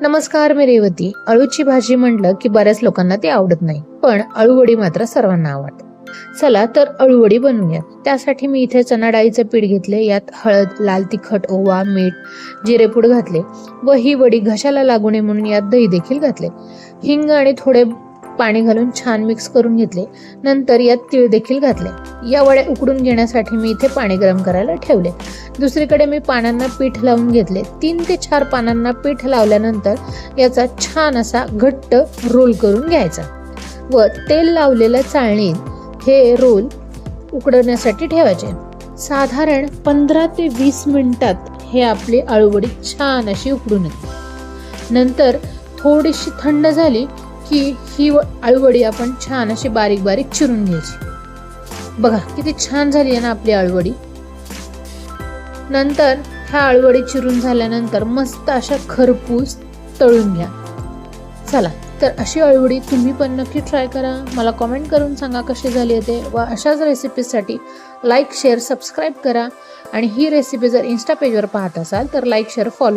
नमस्कार, मी रेवती. अळूची भाजी म्हटलं की बऱ्याच लोकांना ती आवडत नाही, पण अळूवडी मात्र सर्वांना आवडते. चला तर अळूवडी बनवूया. त्यासाठी मी इथे चणा डाळीचं पीठ घेतले. यात हळद, लाल तिखट, ओवा, मीठ, जिरेपूड घातले व ही वडी घशाला लागू नये म्हणून यात दही देखील घातले. हिंग आणि थोडे पाणी घालून छान मिक्स करून घेतले. नंतर यात तीळ देखील घातले. या वड्या उकडून घेण्यासाठी मी इथे पाणी गरम करायला ठेवले. दुसरीकडे मी पानांना पीठ लावून घेतले. 3 ते 4 पानांना पीठ लावल्यानंतर याचा छान असा घट्ट रोल करून घ्यायचा व तेल लावलेल्या चाळणीत हे रोल उकडवण्यासाठी ठेवायचे. साधारण 15 ते 20 मिनिटात हे आपली अळूवडी छान अशी उकडून येते. नंतर थोडीशी थंड झाली की ही अळूवडी आपण छान अशी बारीक बारीक चिरून घ्यायची. बघा किती छान झाली आहे ना आपली अळूवडी. नंतर ह्या अळूवडी चिरून झाल्यानंतर मस्त अशा खरपूस तळून घ्या. चला तर अशी अळूवडी तुम्ही पण नक्की ट्राय करा. मला कमेंट करून सांगा कशी झाली आहे ते. व अशाच रेसिपीसाठी लाईक, शेअर, सबस्क्राईब करा. आणि ही रेसिपी जर इन्स्टा पेजवर पाहत असाल तर लाईक, शेअर, फॉलो